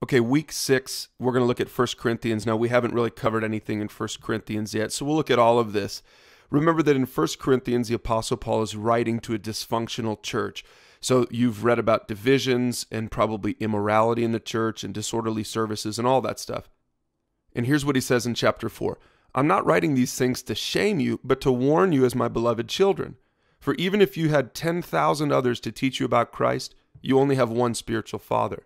Okay, week 6, we're going to look at First Corinthians. Now, we haven't really covered anything in First Corinthians yet, so we'll look at all of this. Remember that in First Corinthians, the Apostle Paul is writing to a dysfunctional church. So you've read about divisions and probably immorality in the church and disorderly services and all that stuff. And here's what he says in chapter 4. I'm not writing these things to shame you, but to warn you as my beloved children. For even if you had 10,000 others to teach you about Christ, you only have one spiritual father.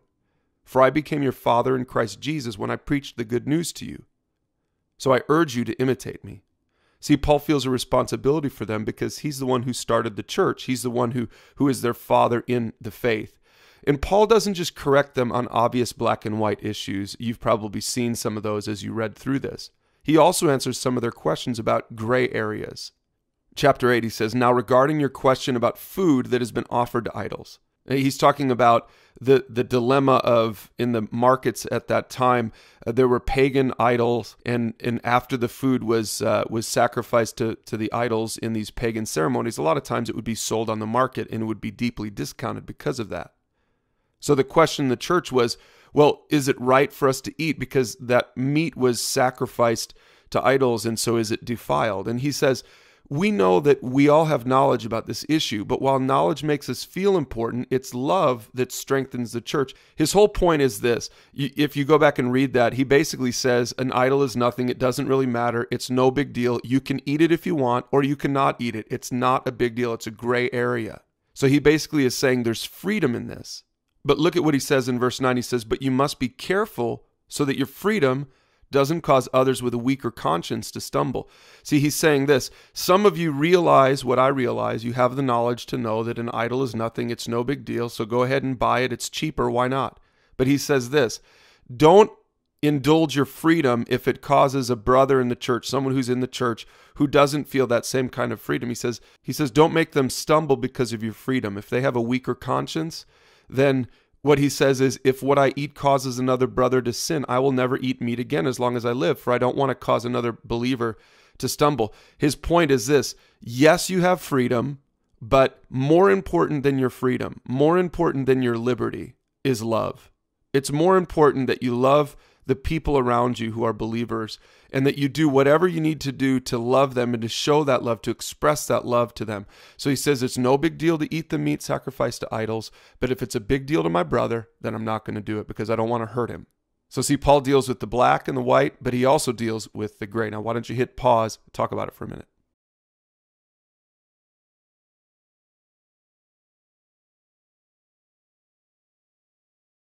For I became your father in Christ Jesus when I preached the good news to you. So I urge you to imitate me. See, Paul feels a responsibility for them because he's the one who started the church. He's the one who is their father in the faith. And Paul doesn't just correct them on obvious black and white issues. You've probably seen some of those as you read through this. He also answers some of their questions about gray areas. Chapter 8, he says, now regarding your question about food that has been offered to idols. He's talking about the dilemma of, in the markets at that time, there were pagan idols, and after the food was sacrificed to the idols in these pagan ceremonies, a lot of times it would be sold on the market and it would be deeply discounted because of that. So the question in the church was, well, is it right for us to eat because that meat was sacrificed to idols, and so is it defiled? And he says, we know that we all have knowledge about this issue, but while knowledge makes us feel important, it's love that strengthens the church. His whole point is this. If you go back and read that, he basically says an idol is nothing. It doesn't really matter. It's no big deal. You can eat it if you want, or you cannot eat it. It's not a big deal. It's a gray area. So he basically is saying there's freedom in this. But look at what he says in verse 9. He says, but you must be careful so that your freedom doesn't cause others with a weaker conscience to stumble. See, he's saying this. Some of you realize what I realize. You have the knowledge to know that an idol is nothing. It's no big deal. So go ahead and buy it. It's cheaper. Why not? But he says this. Don't indulge your freedom if it causes a brother in the church, someone who's in the church, who doesn't feel that same kind of freedom. He says, don't make them stumble because of your freedom. If they have a weaker conscience, then what he says is, if what I eat causes another brother to sin, I will never eat meat again as long as I live, for I don't want to cause another believer to stumble. His point is this. Yes, you have freedom, but more important than your freedom, more important than your liberty is love. It's more important that you love the people around you who are believers, and that you do whatever you need to do to love them and to show that love, to express that love to them. So he says it's no big deal to eat the meat sacrificed to idols, but if it's a big deal to my brother, then I'm not going to do it because I don't want to hurt him. So see, Paul deals with the black and the white, but he also deals with the gray. Now, why don't you hit pause, talk about it for a minute.